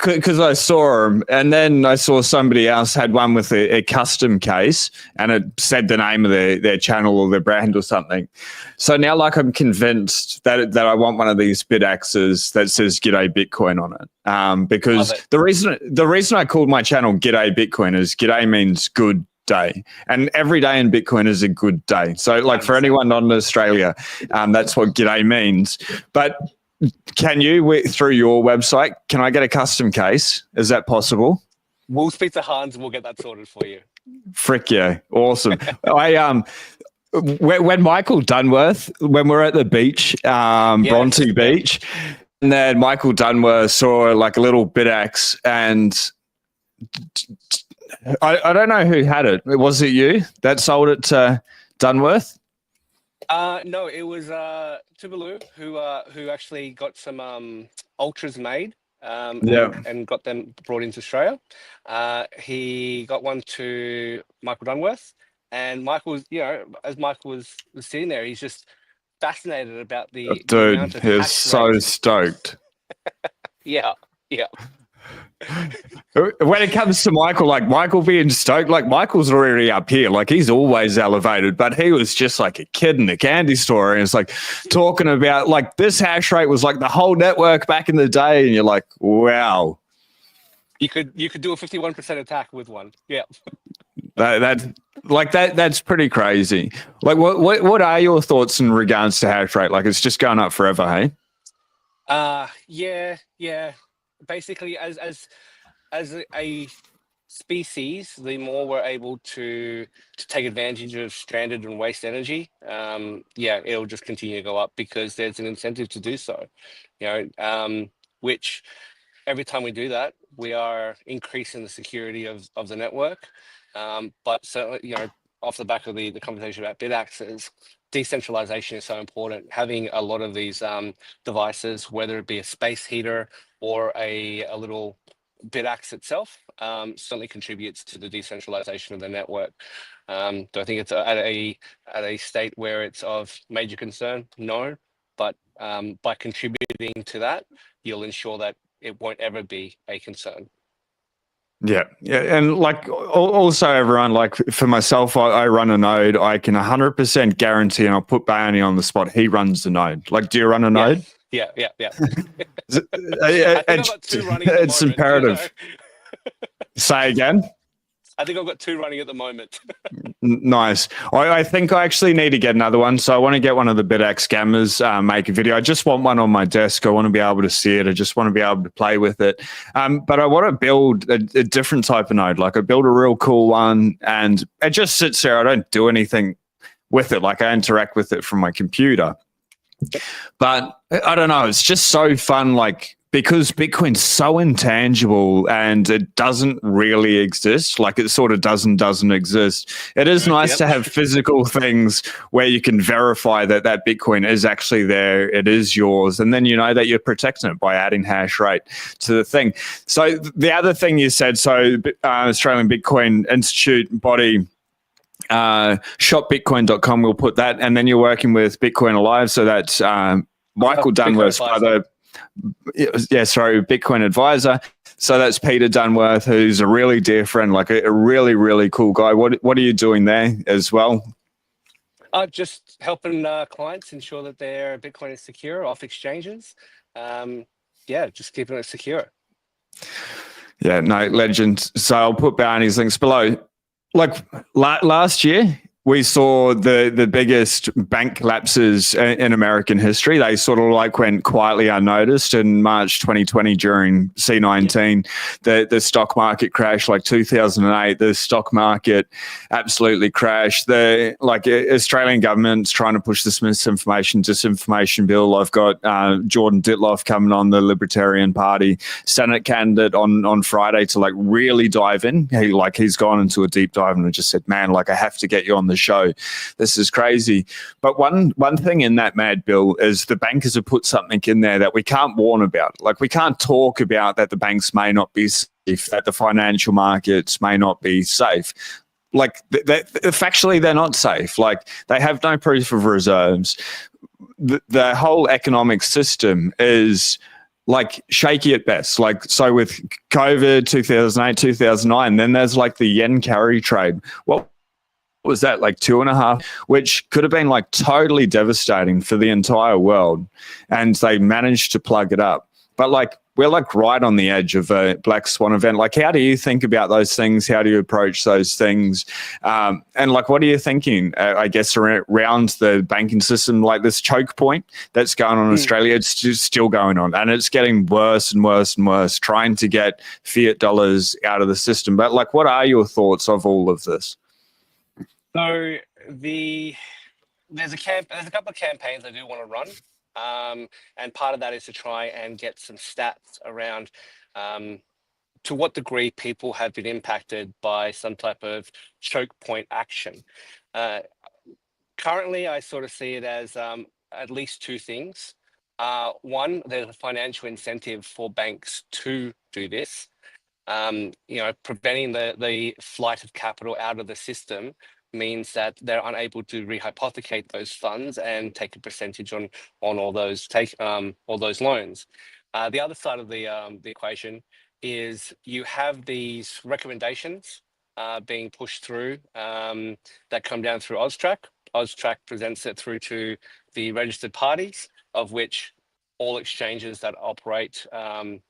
because I saw him, and then I saw somebody else had one with a custom case, and it said the name of their channel or their brand or something. So now, like, I'm convinced that I want one of these Bitaxes that says "G'day Bitcoin" on it. Because the reason I called my channel "G'day Bitcoin" is "G'day" means good day, and every day in Bitcoin is a good day. So, like, for anyone not in Australia, that's what "G'day" means. But can you, through your website, can I get a custom case? Is that possible? We'll speak to Hans and we'll get that sorted for you. Frick yeah, awesome. When Michael Dunworth, when we're at the beach, Bronte Beach, and then Michael Dunworth saw like a little Bitaxe, and I don't know who had it. Was it you that sold it to Dunworth? No, it was Tuvalu who actually got some ultras made and got them brought into Australia. He got one to Michael Dunworth, and Michael was, as Michael was sitting there, he's just fascinated about the amount of he was so rate. stoked. Yeah. When it comes to Michael, like Michael being stoked, like Michael's already up here, like he's always elevated, but he was just like a kid in a candy store, and it's like talking about like this hash rate was like the whole network back in the day, and you're like, wow. You could do a 51% attack with one. Yeah. That's pretty crazy. Like what are your thoughts in regards to hash rate? Like it's just going up forever, hey? Yeah. Basically, as a species, the more we're able to take advantage of stranded and waste energy, it'll just continue to go up because there's an incentive to do so. Which every time we do that, we are increasing the security of the network. But certainly, off the back of the conversation about Bitaxes, decentralization is so important. Having a lot of these devices, whether it be a space heater or a little Bitaxe itself, certainly contributes to the decentralization of the network. Do I think it's at a state where it's of major concern? No, but by contributing to that, you'll ensure that it won't ever be a concern. Yeah. And like also everyone, like for myself, I run a node. I can 100% guarantee, and I'll put Bayani on the spot, he runs the node. Like, do you run a node? Yeah. It's imperative. Say again? I think I've got 2 running at the moment. Nice. I think I actually need to get another one. So I want to get one of the Bitaxe scammers, make a video. I just want one on my desk. I want to be able to see it. I just want to be able to play with it. But I want to build a different type of node. Like I build a real cool one, and it just sits there. I don't do anything with it. Like I interact with it from my computer. But I don't know. It's just so fun. Like, because Bitcoin's so intangible and it doesn't really exist, like it sort of doesn't exist. It is nice to have physical things where you can verify that Bitcoin is actually there, it is yours, and then you know that you're protecting it by adding hash rate to the thing. So the other thing you said, so Australian Bitcoin Institute body, shopbitcoin.com, we'll put that, and then you're working with Bitcoin Alive, so that's Michael Dunworth's brother. Bitcoin advisor. So that's Peter Dunworth, who's a really dear friend, like a really, really cool guy. What are you doing there as well? Just helping clients ensure that their Bitcoin is secure off exchanges. Just keeping it secure. Yeah, no, legend. So I'll put Bayani's links below. Like last year, we saw the biggest bank lapses in American history. They sort of like went quietly unnoticed in March 2020 during C19. The stock market crashed, like 2008. The stock market absolutely crashed. The Australian government's trying to push this disinformation bill. I've got Jordan Ditloff coming on, the Libertarian Party Senate candidate on Friday to like really dive in. He's gone into a deep dive and just said, man, like I have to get you on the the show. This is crazy. But one thing in that mad bill is the bankers have put something in there that we can't warn about. Like, we can't talk about that the banks may not be safe, that the financial markets may not be safe. Like, factually, they're not safe. Like, they have no proof of reserves. The whole economic system is like shaky at best. Like, so with COVID 2008, 2009, then there's like the yen carry trade. What was that, like 2.5, which could have been like totally devastating for the entire world, and they managed to plug it up. But like, we're like right on the edge of a black swan event. Like, how do you think about those things? How do you approach those things? And like, what are you thinking, I guess, around the banking system, like this choke point that's going on in Australia? It's just still going on, and it's getting worse and worse and worse, trying to get fiat dollars out of the system. But like, what are your thoughts of all of this? So there's a couple of campaigns I do want to run. And part of that is to try and get some stats around to what degree people have been impacted by some type of choke point action. Currently, I sort of see it as at least two things. One, there's a financial incentive for banks to do this. Preventing the flight of capital out of the system means that they're unable to rehypothecate those funds and take a percentage on all those loans. The other side of the equation is you have these recommendations being pushed through that come down through AUSTRAC. AUSTRAC presents it through to the registered parties, of which all exchanges that operate and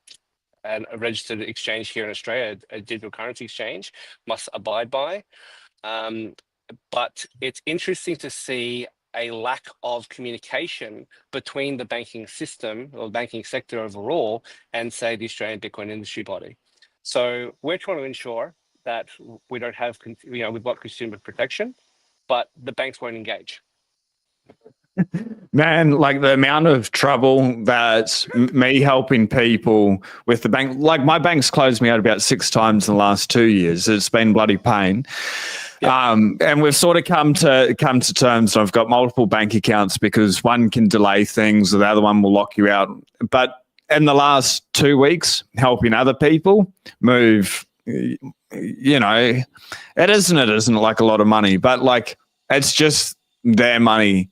a registered exchange here in Australia, a digital currency exchange, must abide by. But it's interesting to see a lack of communication between the banking system or banking sector overall and, say, the Australian Bitcoin industry body. So we're trying to ensure that we don't have, we've got consumer protection, but the banks won't engage. Man, like the amount of trouble that me helping people with the bank, like my bank's closed me out about 6 times in the last 2 years. It's been bloody pain. And we've sort of come to terms. I've got multiple bank accounts because one can delay things, or the other one will lock you out. But in the last 2 weeks, helping other people move, it isn't like a lot of money, but like, it's just their money.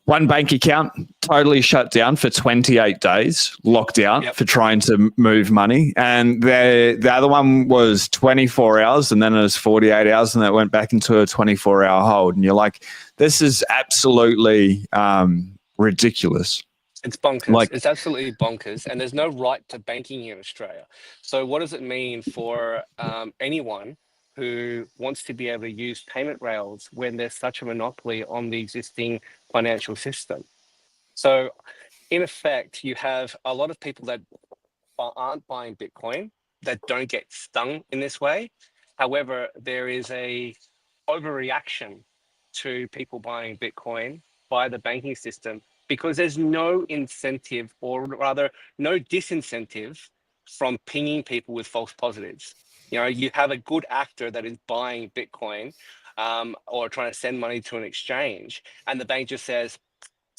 One bank account totally shut down for 28 days, locked out for trying to move money. And the other one was 24 hours, and then it was 48 hours, and that went back into a 24-hour hold. And you're like, this is absolutely ridiculous. It's bonkers. It's absolutely bonkers. And there's no right to banking in Australia. So what does it mean for anyone who wants to be able to use payment rails when there's such a monopoly on the existing financial system? So in effect, you have a lot of people that aren't buying Bitcoin that don't get stung in this way. However, there is a overreaction to people buying Bitcoin by the banking system because there's no incentive, or rather no disincentive, from pinging people with false positives. You have a good actor that is buying Bitcoin or trying to send money to an exchange, and the bank just says,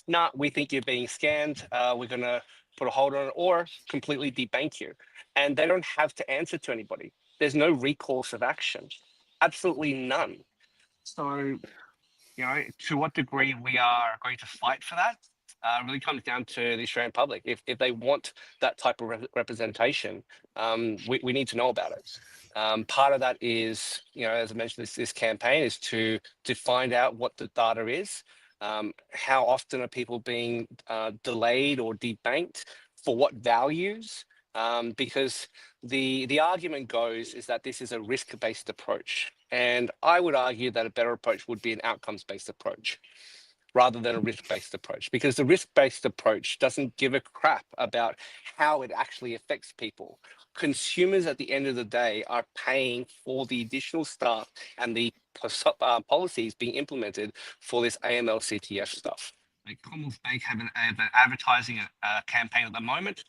nah, we think you're being scammed. We're going to put a hold on it or completely debank you. And they don't have to answer to anybody. There's no recourse of action. Absolutely none. So, to what degree we are going to fight for that really comes down to the Australian public. If they want that type of representation, we need to know about it. Part of that is, as I mentioned, this campaign is to find out what the data is. How often are people being delayed or debanked? For what values? Because the argument goes is that this is a risk-based approach. And I would argue that a better approach would be an outcomes-based approach rather than a risk-based approach, because the risk-based approach doesn't give a crap about how it actually affects people. Consumers at the end of the day are paying for the additional staff and the policies being implemented for this AML-CTF stuff. Like Commonwealth Bank have an advertising campaign at the moment,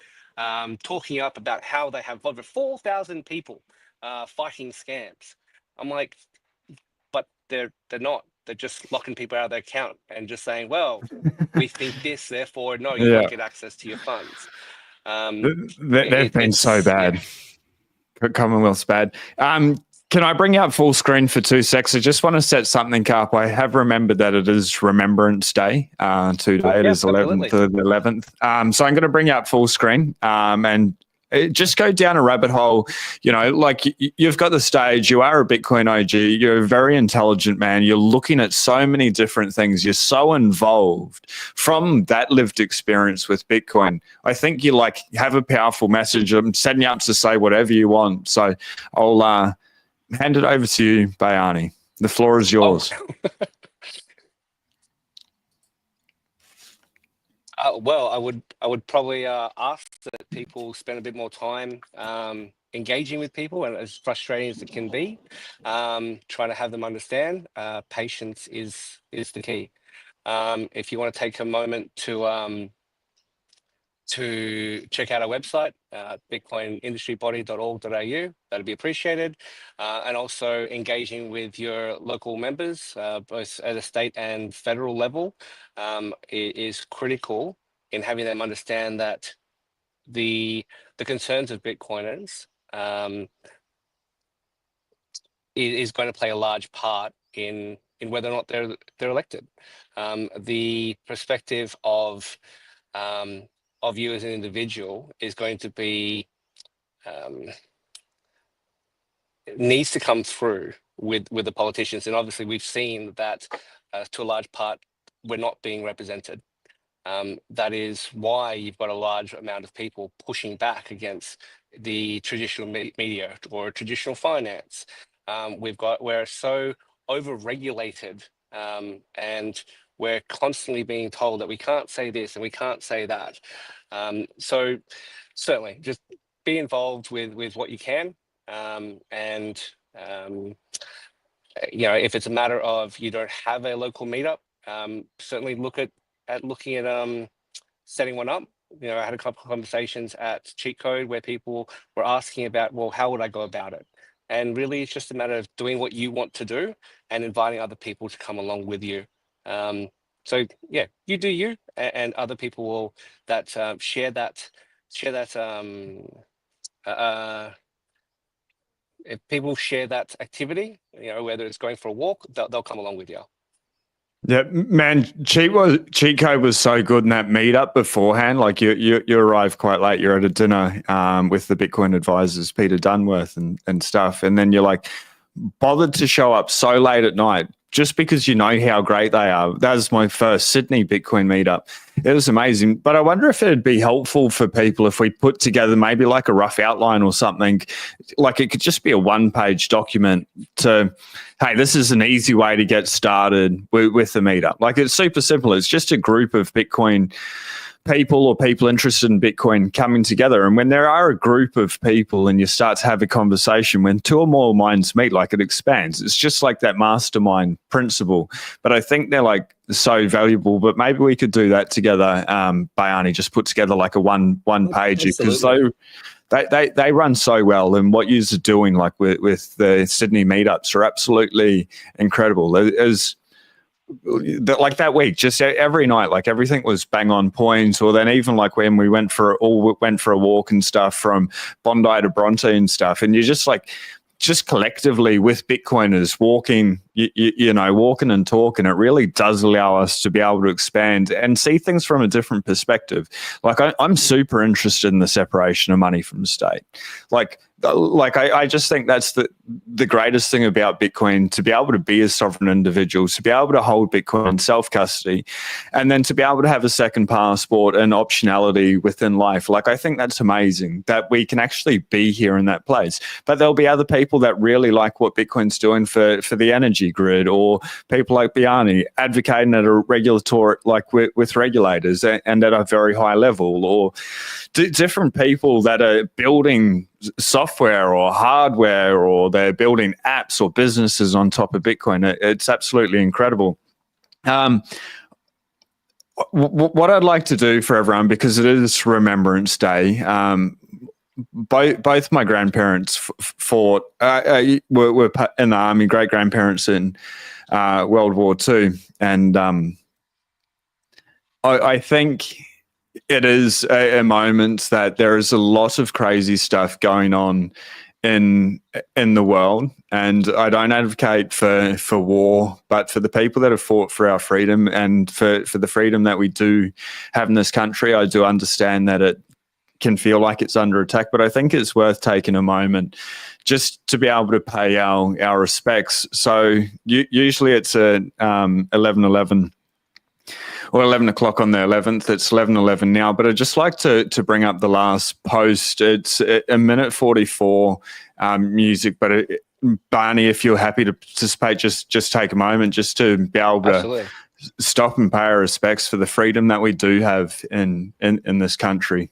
talking up about how they have over 4,000 people fighting scams. I'm like, but they're not. They're just locking people out of their account and just saying, well, we think this, therefore, no, you Yeah. won't get access to your funds. They've been so bad. Commonwealth's bad. Can I bring up full screen for 2 secs? I just want to set something up. I have remembered that it is Remembrance Day today. It is 11th to the 11th. So I'm going to bring up full screen and just go down a rabbit hole. You know, like you've got the stage. You are a Bitcoin OG. You're a very intelligent man. You're looking at so many different things. You're so involved from that lived experience with Bitcoin. I think you like have a powerful message. I'm setting you up to say whatever you want. So I'll hand it over to you, Bayani. The floor is yours. Well, I would probably ask that people spend a bit more time engaging with people, and as frustrating as it can be, trying to have them understand. Patience is the key. If you want to take a moment to check out our website, bitcoinindustrybody.org.au. That'd be appreciated. And also engaging with your local members, both at a state and federal level, is critical in having them understand that the concerns of Bitcoiners is going to play a large part in whether or not they're elected. The perspective of you as an individual is going to be needs to come through with the politicians, and obviously we've seen that to a large part we're not being represented. That is why you've got a large amount of people pushing back against the traditional media or traditional finance. We're so over-regulated, and we're constantly being told that we can't say this and we can't say that. So certainly just be involved with what you can. And you know, if it's a matter of you don't have a local meetup, certainly look at looking at setting one up. You know, I had a couple of conversations at Cheat Code where people were asking about, well, how would I go about it? And really, it's just a matter of doing what you want to do and inviting other people to come along with you. So yeah, you do you, and other people will share that. If people share that activity, you know, whether it's going for a walk, they'll come along with you. Yeah, man, cheat code was so good in that meetup beforehand. Like you arrived quite late. You're at a dinner with the Bitcoin advisors, Peter Dunworth and stuff, and then you're like bothered to show up so late at night just because you know how great they are. That was my first Sydney Bitcoin meetup. It was amazing. But I wonder if it'd be helpful for people if we put together maybe like a rough outline or something. Like it could just be a one-page document to, hey, this is an easy way to get started with the meetup. Like it's super simple. It's just a group of Bitcoin people or people interested in Bitcoin coming together. And when there are a group of people and you start to have a conversation, when two or more minds meet, like it expands. It's just like that mastermind principle. But I think they're like so valuable. But maybe we could do that together. Bayani, just put together like a one page, because they run so well, and what you're doing like with the Sydney meetups are absolutely incredible. Like that week, just every night, like everything was bang on point. Or then even like when we went for a walk and stuff from Bondi to Bronte and stuff, and you're just like collectively with Bitcoiners walking, you know, walking and talking, it really does allow us to be able to expand and see things from a different perspective. Like I'm super interested in the separation of money from the state. Like I just think that's the greatest thing about Bitcoin, to be able to be a sovereign individual, to be able to hold Bitcoin in self-custody, and then to be able to have a second passport and optionality within life. Like, I think that's amazing that we can actually be here in that place. But there'll be other people that really like what Bitcoin's doing for the energy grid, or people like Bayani advocating at a regulatory, like with regulators and at a very high level, or different people that are building software or hardware, or they're building apps or businesses on top of Bitcoin. It's absolutely incredible. What I'd like to do for everyone, because it is Remembrance Day, both my grandparents fought. Were in the army. Great grandparents in World War II, and I think it is a moment that there is a lot of crazy stuff going on in the world, and I don't advocate for war, but for the people that have fought for our freedom and for the freedom that we do have in this country, I do understand that it can feel like it's under attack, but I think it's worth taking a moment just to be able to pay our respects. So usually it's a 11:11 or 11 o'clock on the 11th. It's 11:11 now, but I'd just like to bring up the last post. It's a minute 44 music, but Barney, if you're happy to participate, just take a moment just to be able to Absolutely. stop and pay our respects for the freedom that we do have in this country.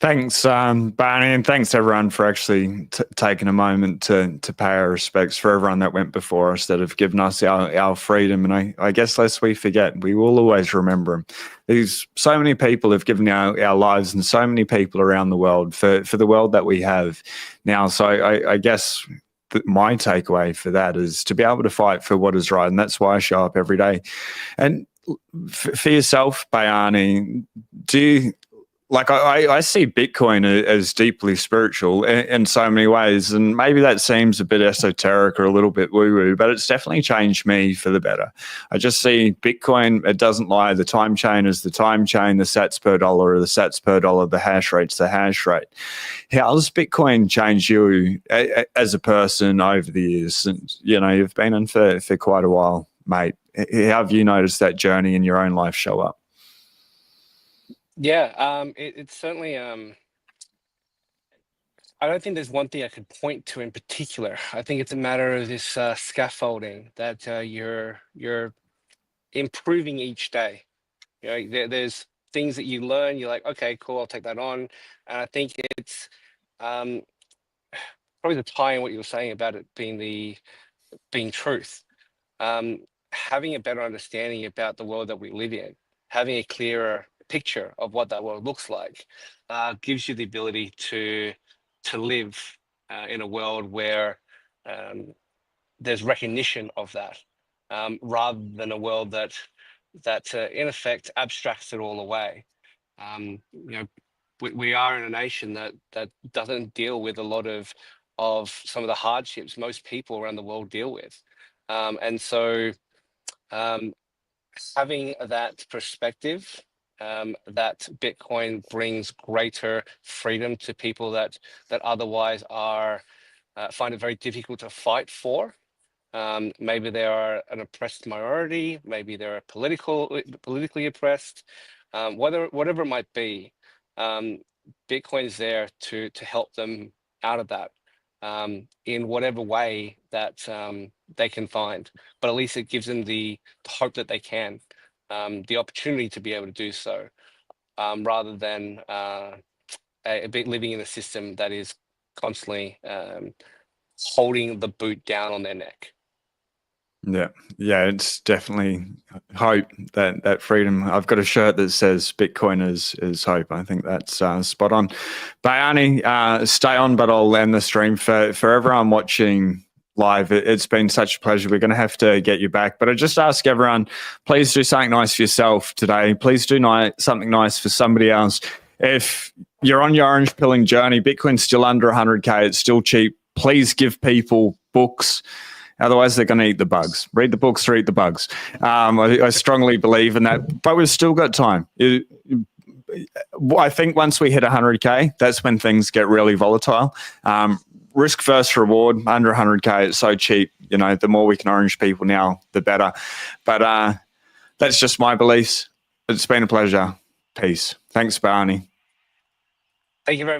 Thanks, Barney, and thanks everyone for actually taking a moment to pay our respects for everyone that went before us that have given us our freedom. And I guess lest we forget, we will always remember them. So many people have given our lives, and so many people around the world for the world that we have now. So I guess my takeaway for that is to be able to fight for what is right, and that's why I show up every day. And for yourself, Bayani, do you? Like I see Bitcoin as deeply spiritual in so many ways, and maybe that seems a bit esoteric or a little bit woo-woo, but it's definitely changed me for the better. I just see Bitcoin, it doesn't lie. The time chain is the time chain, the sats per dollar are the sats per dollar, the hash rate's the hash rate. How does Bitcoin change you as a person over the years? And, you've been in for quite a while, mate. How have you noticed that journey in your own life show up? Yeah, it's certainly. I don't think there's one thing I could point to in particular. I think it's a matter of this scaffolding that you're improving each day. There's things that you learn. You're like, okay, cool, I'll take that on. And I think it's probably the tie in what you were saying about it being truth. Having a better understanding about the world that we live in, having a clearer picture of what that world looks like, gives you the ability to live in a world where there's recognition of that, rather than a world that in effect abstracts it all away. We are in a nation that doesn't deal with a lot of some of the hardships most people around the world deal with, and so having that perspective, that Bitcoin brings greater freedom to people that otherwise are find it very difficult to fight for. Maybe they are an oppressed minority, maybe they're politically oppressed, whatever it might be. Bitcoin is there to help them out of that in whatever way that they can find. But at least it gives them the hope that they can, the opportunity to be able to do so, rather than a bit living in a system that is constantly holding the boot down on their neck. Yeah, it's definitely hope, that freedom. I've got a shirt that says Bitcoin is hope. I think that's spot on. Bayani, stay on, but I'll end the stream for everyone watching live. It's been such a pleasure. We're going to have to get you back, but I just ask everyone, please do something nice for yourself today. Please do something nice for somebody else. If you're on your orange pilling journey, Bitcoin's still under 100K. It's still cheap. Please give people books. Otherwise, they're going to eat the bugs. Read the books or eat the bugs. I strongly believe in that, but we've still got time. I think once we hit 100K, that's when things get really volatile. Risk versus reward, under 100K, it's so cheap. You know, the more we can orange people now, the better. But that's just my beliefs. It's been a pleasure. Peace. Thanks, Barney. Thank you very much.